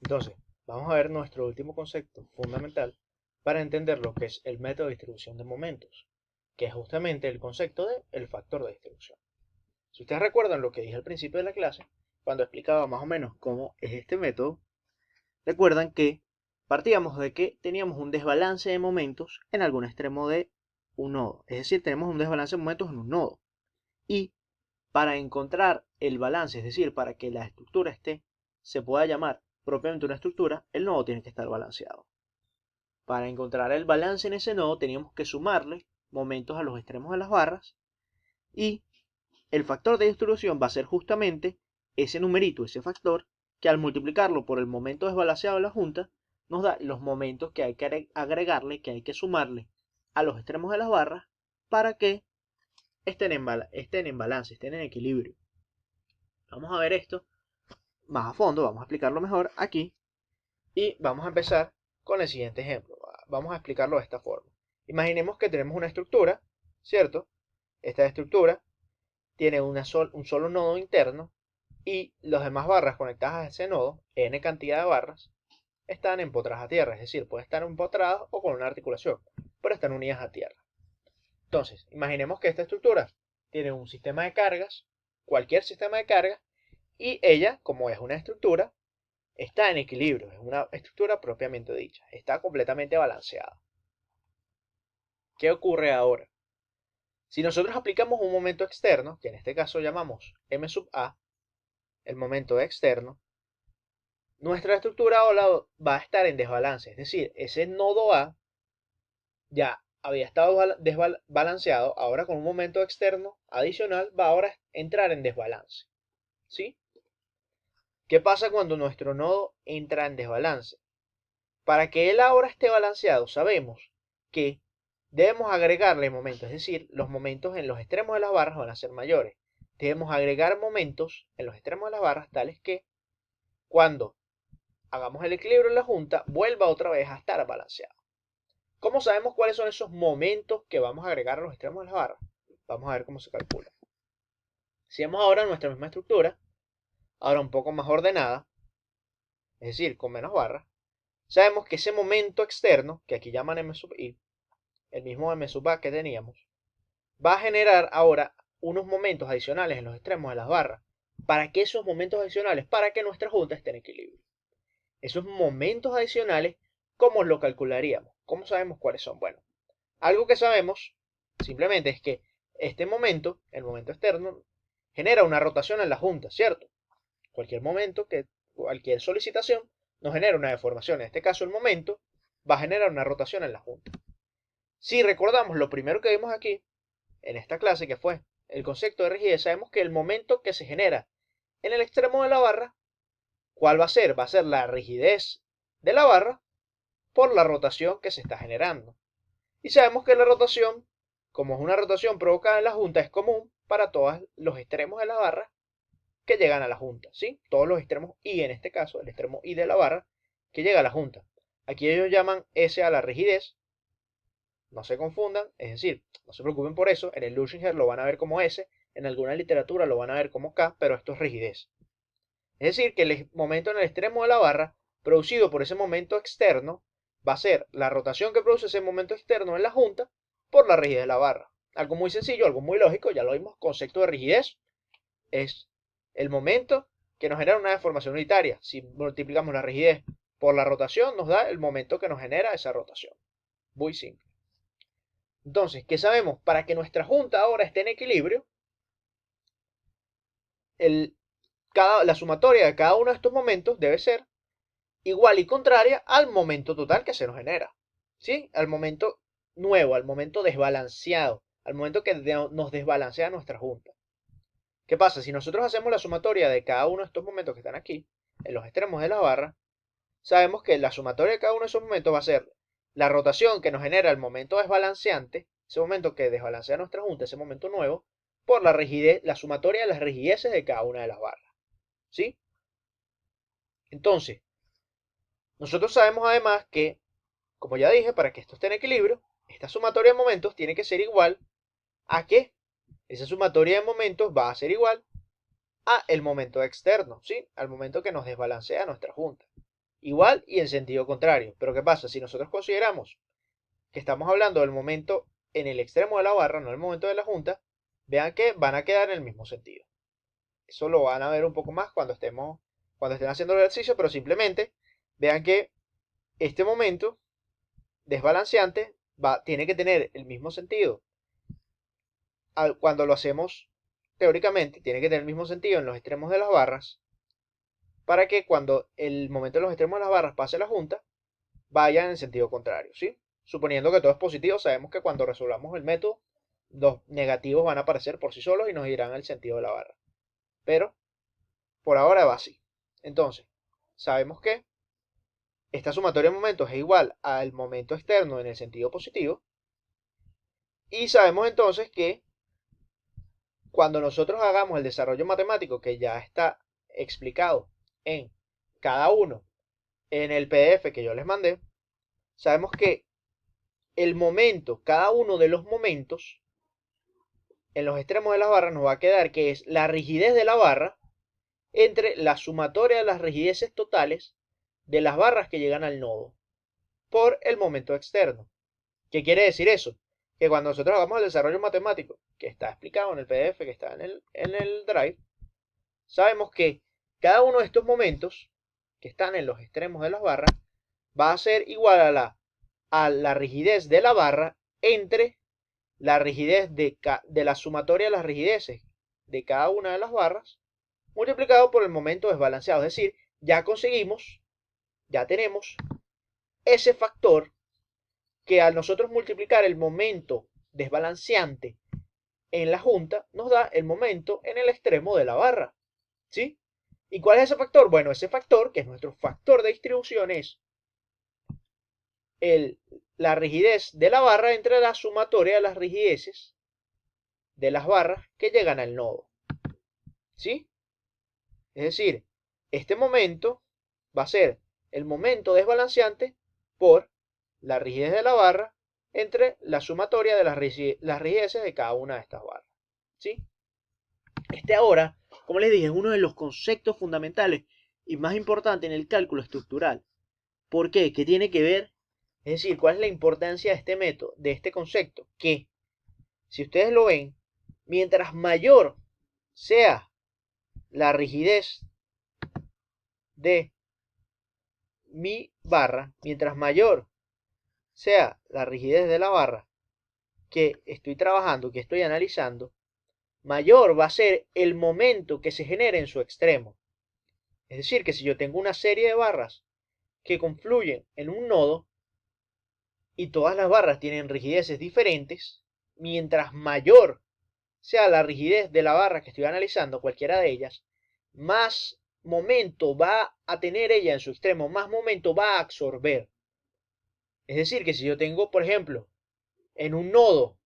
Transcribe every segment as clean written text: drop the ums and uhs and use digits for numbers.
Entonces, vamos a ver nuestro último concepto fundamental para entender lo que es el método de distribución de momentos, que es justamente el concepto del factor de distribución. Si ustedes recuerdan lo que dije al principio de la clase, cuando explicaba más o menos cómo es este método, recuerdan que partíamos de que teníamos un desbalance de momentos en algún extremo de un nodo. Es decir, tenemos un desbalance de momentos en un nodo. Y para encontrar el balance, es decir, para que la estructura se pueda llamar propiamente una estructura, el nodo tiene que estar balanceado. Para encontrar el balance en ese nodo teníamos que sumarle momentos a los extremos de las barras y el factor de distribución va a ser justamente ese numerito, ese factor, que al multiplicarlo por el momento desbalanceado de la junta, nos da los momentos que hay que agregarle, que hay que sumarle a los extremos de las barras para que estén en balance, estén en equilibrio. Vamos a ver esto más a fondo, vamos a explicarlo mejor aquí y vamos a empezar con el siguiente ejemplo. Vamos a explicarlo de esta forma. Imaginemos que tenemos una estructura, ¿cierto? Esta estructura tiene un solo nodo interno y las demás barras conectadas a ese nodo, n cantidad de barras, están empotradas a tierra, es decir, pueden estar empotradas o con una articulación, pero están unidas a tierra. Entonces, imaginemos que esta estructura tiene un sistema de cargas, cualquier sistema de cargas, y ella, como es una estructura, está en equilibrio, es una estructura propiamente dicha, está completamente balanceada. ¿Qué ocurre ahora? Si nosotros aplicamos un momento externo, que en este caso llamamos m sub a, el momento externo, nuestra estructura va a estar en desbalance, es decir, ese nodo A ya había estado desbalanceado, ahora con un momento externo adicional va ahora a entrar en desbalance. ¿Sí? ¿Qué pasa cuando nuestro nodo entra en desbalance? Para que él ahora esté balanceado, sabemos que debemos agregarle momentos, es decir, los momentos en los extremos de las barras van a ser mayores. Debemos agregar momentos en los extremos de las barras tales que cuando hagamos el equilibrio en la junta, vuelva otra vez a estar balanceado. ¿Cómo sabemos cuáles son esos momentos que vamos a agregar a los extremos de las barras? Vamos a ver cómo se calcula. Si vemos ahora nuestra misma estructura, ahora un poco más ordenada, es decir, con menos barras, sabemos que ese momento externo, que aquí llaman M sub I, el mismo M sub A que teníamos, va a generar ahora unos momentos adicionales en los extremos de las barras. ¿Para qué esos momentos adicionales? Para que nuestra junta esté en equilibrio. Esos momentos adicionales, ¿cómo lo calcularíamos? ¿Cómo sabemos cuáles son? Bueno, algo que sabemos simplemente es que este momento, el momento externo, genera una rotación en la junta, ¿cierto? Cualquier solicitación nos genera una deformación. En este caso, el momento va a generar una rotación en la junta. Si recordamos lo primero que vimos aquí, en esta clase, que fue el concepto de rigidez, sabemos que el momento que se genera en el extremo de la barra, ¿cuál va a ser? Va a ser la rigidez de la barra por la rotación que se está generando. Y sabemos que la rotación, como es una rotación provocada en la junta, es común para todos los extremos de la barra que llegan a la junta, ¿sí? Todos los extremos y en este caso el extremo y de la barra que llega a la junta. Aquí ellos llaman S a la rigidez, no se confundan, es decir, no se preocupen por eso, en el Luchinger lo van a ver como S, en alguna literatura lo van a ver como K, pero esto es rigidez. Es decir, que el momento en el extremo de la barra, producido por ese momento externo, va a ser la rotación que produce ese momento externo en la junta por la rigidez de la barra. Algo muy sencillo, algo muy lógico, ya lo vimos, concepto de rigidez es el momento que nos genera una deformación unitaria. Si multiplicamos la rigidez por la rotación, nos da el momento que nos genera esa rotación. Muy simple. Entonces, ¿qué sabemos? Para que nuestra junta ahora esté en equilibrio, la sumatoria de cada uno de estos momentos debe ser igual y contraria al momento total que se nos genera. ¿Sí? Al momento nuevo, al momento desbalanceado, al momento que nos desbalancea nuestra junta. ¿Qué pasa? Si nosotros hacemos la sumatoria de cada uno de estos momentos que están aquí, en los extremos de la barra, sabemos que la sumatoria de cada uno de esos momentos va a ser la rotación que nos genera el momento desbalanceante, ese momento que desbalancea nuestra junta, ese momento nuevo, por la rigidez, la sumatoria de las rigideces de cada una de las barras. ¿Sí? Entonces, nosotros sabemos además que, como ya dije, para que esto esté en equilibrio, esta sumatoria de momentos tiene que ser igual a que esa sumatoria de momentos va a ser igual a el momento externo, ¿sí? Al momento que nos desbalancea nuestra junta. igual y en sentido contrario. Pero ¿qué pasa? Si nosotros consideramos que estamos hablando del momento en el extremo de la barra, no el momento de la junta, vean que van a quedar en el mismo sentido. Eso lo van a ver un poco más cuando estén haciendo el ejercicio, pero simplemente vean que este momento desbalanceante tiene que tener el mismo sentido. Cuando lo hacemos teóricamente, tiene que tener el mismo sentido en los extremos de las barras, para que cuando el momento de los extremos de las barras pase la junta, vayan en sentido contrario, ¿sí? Suponiendo que todo es positivo, sabemos que cuando resolvamos el método, los negativos van a aparecer por sí solos y nos irán al sentido de la barra. Pero por ahora va así. Entonces, sabemos que esta sumatoria de momentos es igual al momento externo en el sentido positivo. Y sabemos entonces que cuando nosotros hagamos el desarrollo matemático que ya está explicado en cada uno en el PDF que yo les mandé, sabemos que el momento, cada uno de los momentos en los extremos de las barras nos va a quedar que es la rigidez de la barra entre la sumatoria de las rigideces totales de las barras que llegan al nodo por el momento externo. ¿Qué quiere decir eso? Que cuando nosotros hagamos el desarrollo matemático, que está explicado en el PDF, que está en el Drive, sabemos que cada uno de estos momentos que están en los extremos de las barras va a ser igual a la rigidez de la barra entre la rigidez de la sumatoria de las rigideces de cada una de las barras multiplicado por el momento desbalanceado. Es decir, ya conseguimos, ya tenemos ese factor que al nosotros multiplicar el momento desbalanceante en la junta, nos da el momento en el extremo de la barra. ¿Sí? ¿Y cuál es ese factor? Bueno, ese factor, que es nuestro factor de distribución, es la rigidez de la barra entre la sumatoria de las rigideces de las barras que llegan al nodo. ¿Sí? Es decir, este momento va a ser el momento desbalanceante por la rigidez de la barra entre la sumatoria de las rigideces de cada una de estas barras. ¿Sí? Este ahora, como les dije, es uno de los conceptos fundamentales y más importantes en el cálculo estructural. ¿Por qué? ¿Qué tiene que ver? Es decir, ¿cuál es la importancia de este método, de este concepto? Que, si ustedes lo ven, mientras mayor sea la rigidez de mi barra, mientras mayor sea la rigidez de la barra que estoy trabajando, que estoy analizando, mayor va a ser el momento que se genere en su extremo. Es decir, que si yo tengo una serie de barras que confluyen en un nodo y todas las barras tienen rigideces diferentes, mientras mayor sea la rigidez de la barra que estoy analizando, cualquiera de ellas, más momento va a tener ella en su extremo, más momento va a absorber. Es decir, que si yo tengo, por ejemplo, en un nodo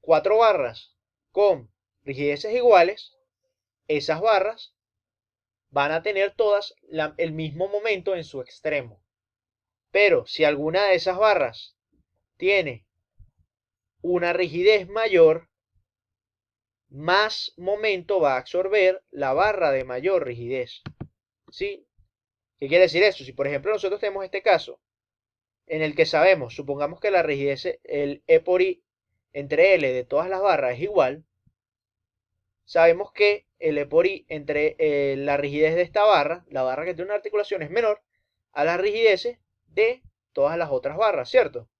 4 barras con rigideces iguales, esas barras van a tener todas el mismo momento en su extremo. Pero si alguna de esas barras tiene una rigidez mayor, más momento va a absorber la barra de mayor rigidez. ¿Sí? ¿Qué quiere decir eso? Si por ejemplo nosotros tenemos este caso en el que sabemos, supongamos que la rigidez, el E por I entre L de todas las barras es igual, sabemos que el E por I entre la rigidez de esta barra, la barra que tiene una articulación, es menor a las rigideces de todas las otras barras, ¿cierto?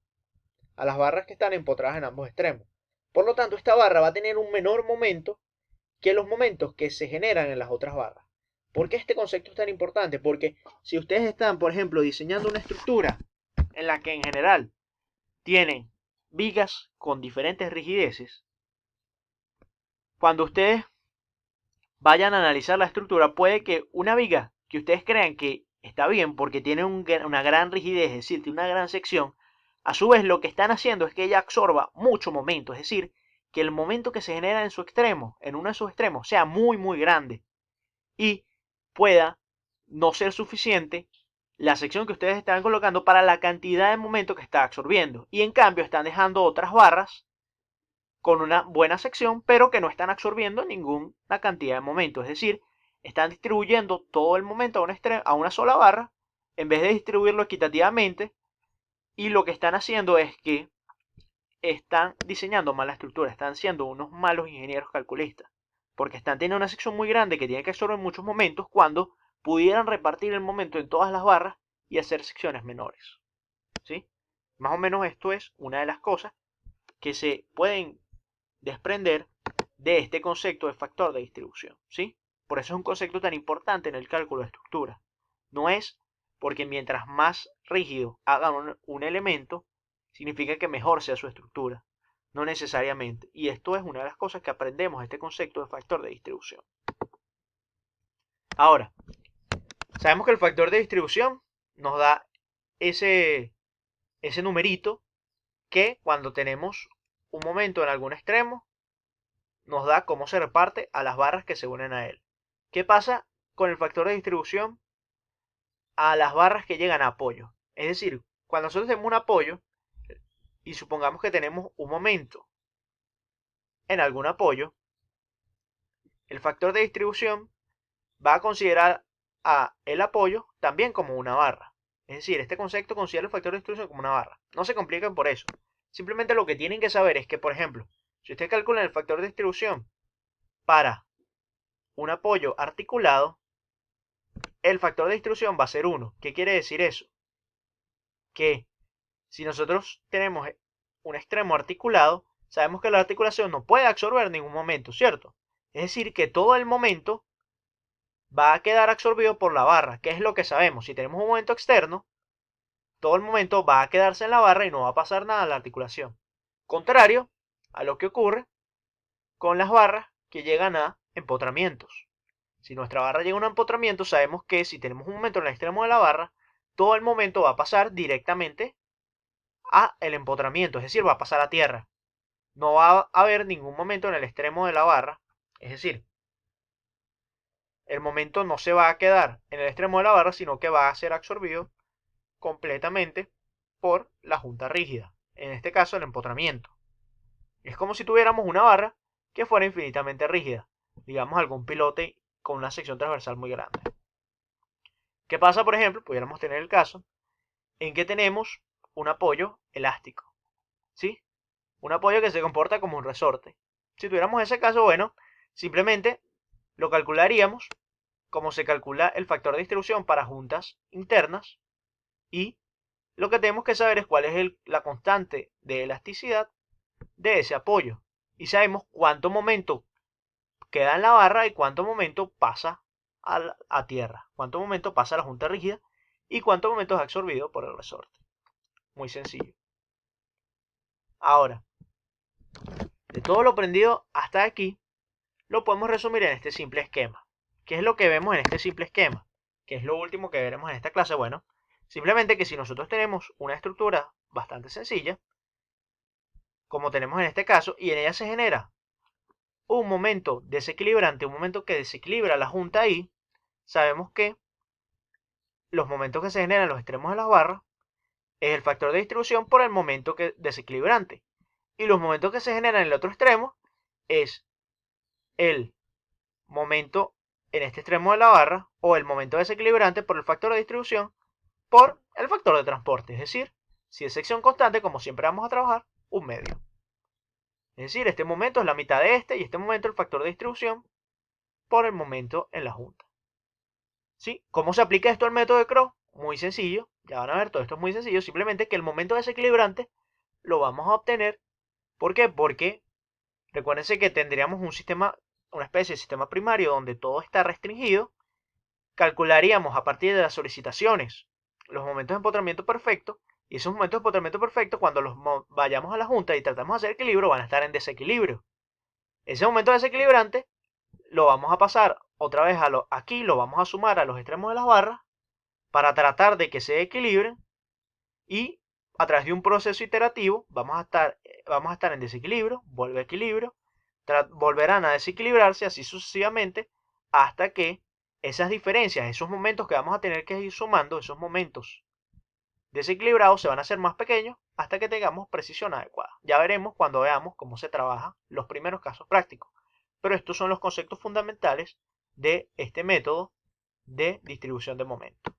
A las barras que están empotradas en ambos extremos. Por lo tanto, esta barra va a tener un menor momento que los momentos que se generan en las otras barras. ¿Por qué este concepto es tan importante? Porque si ustedes están, por ejemplo, diseñando una estructura en la que en general tienen vigas con diferentes rigideces, cuando ustedes vayan a analizar la estructura, puede que una viga que ustedes crean que está bien porque tiene una gran rigidez, es decir, tiene una gran sección, a su vez lo que están haciendo es que ella absorba mucho momento, es decir, que el momento que se genera en su extremo, en uno de sus extremos, sea muy muy grande y pueda no ser suficiente la sección que ustedes están colocando para la cantidad de momento que está absorbiendo. Y en cambio están dejando otras barras con una buena sección, pero que no están absorbiendo ninguna cantidad de momento. Es decir, están distribuyendo todo el momento a una sola barra en vez de distribuirlo equitativamente, y lo que están haciendo es que están diseñando mala estructura, están siendo unos malos ingenieros calculistas, porque están teniendo una sección muy grande que tiene que absorber muchos momentos cuando pudieran repartir el momento en todas las barras y hacer secciones menores. ¿Sí? Más o menos esto es una de las cosas que se pueden desprender de este concepto de factor de distribución. ¿Sí? Por eso es un concepto tan importante en el cálculo de estructura. No es porque mientras más rígido hagan un elemento, significa que mejor sea su estructura. No necesariamente. Y esto es una de las cosas que aprendemos de este concepto de factor de distribución. Ahora, sabemos que el factor de distribución nos da ese numerito que cuando tenemos un momento en algún extremo, nos da cómo se reparte a las barras que se unen a él. ¿Qué pasa con el factor de distribución a las barras que llegan a apoyo? Es decir, cuando nosotros tenemos un apoyo y supongamos que tenemos un momento en algún apoyo, el factor de distribución va a considerar a el apoyo también como una barra. Es decir, este concepto considera el factor de distribución como una barra. No se compliquen por eso. Simplemente lo que tienen que saber es que, por ejemplo, si ustedes calculan el factor de distribución para un apoyo articulado, el factor de distribución va a ser 1. ¿Qué quiere decir eso? Que si nosotros tenemos un extremo articulado, sabemos que la articulación no puede absorber ningún momento, ¿cierto? Es decir, que todo el momento va a quedar absorbido por la barra. ¿Qué es lo que sabemos? Si tenemos un momento externo, todo el momento va a quedarse en la barra y no va a pasar nada a la articulación. Contrario a lo que ocurre con las barras que llegan a empotramientos. Si nuestra barra llega a un empotramiento, sabemos que si tenemos un momento en el extremo de la barra, todo el momento va a pasar directamente a el empotramiento, es decir, va a pasar a tierra. No va a haber ningún momento en el extremo de la barra, es decir, el momento no se va a quedar en el extremo de la barra, sino que va a ser absorbido completamente por la junta rígida, en este caso el empotramiento. Es como si tuviéramos una barra que fuera infinitamente rígida, digamos algún pilote con una sección transversal muy grande. ¿Qué pasa, por ejemplo? Pudiéramos tener el caso en que tenemos un apoyo elástico, ¿sí? Un apoyo que se comporta como un resorte. Si tuviéramos ese caso, bueno, simplemente lo calcularíamos como se calcula el factor de distribución para juntas internas, y lo que tenemos que saber es cuál es la constante de elasticidad de ese apoyo, y sabemos cuánto momento queda en la barra y cuánto momento pasa a tierra, cuánto momento pasa a la junta rígida y cuánto momento es absorbido por el resorte. Muy sencillo. Ahora, de todo lo aprendido hasta aquí, lo podemos resumir en este simple esquema. ¿Qué es lo que vemos en este simple esquema? ¿Qué es lo último que veremos en esta clase? Bueno, simplemente que si nosotros tenemos una estructura bastante sencilla, como tenemos en este caso, y en ella se genera un momento desequilibrante, un momento que desequilibra la junta ahí, sabemos que los momentos que se generan en los extremos de las barras es el factor de distribución por el momento desequilibrante. Y los momentos que se generan en el otro extremo es el momento en este extremo de la barra o el momento desequilibrante por el factor de distribución por el factor de transporte. Es decir, si es sección constante, como siempre vamos a trabajar, un medio. Es decir, este momento es la mitad de este y este momento el factor de distribución por el momento en la junta. ¿Sí? ¿Cómo se aplica esto al método de Crow? Muy sencillo, ya van a ver, todo esto es muy sencillo, simplemente que el momento desequilibrante lo vamos a obtener. ¿Por qué? Porque recuérdense que tendríamos un sistema, una especie de sistema primario donde todo está restringido. Calcularíamos a partir de las solicitaciones los momentos de empotramiento perfecto, y esos momentos de empotramiento perfecto, cuando los vayamos a la junta y tratamos de hacer equilibrio, van a estar en desequilibrio. Ese momento desequilibrante lo vamos a pasar otra vez aquí, lo vamos a sumar a los extremos de las barras para tratar de que se equilibren, y a través de un proceso iterativo vamos a estar en desequilibrio, vuelve a equilibrio, volverán a desequilibrarse, así sucesivamente, hasta que esas diferencias, esos momentos que vamos a tener que ir sumando, esos momentos desequilibrados se van a hacer más pequeños hasta que tengamos precisión adecuada. Ya veremos cuando veamos cómo se trabajan los primeros casos prácticos. Pero estos son los conceptos fundamentales de este método de distribución de momentos.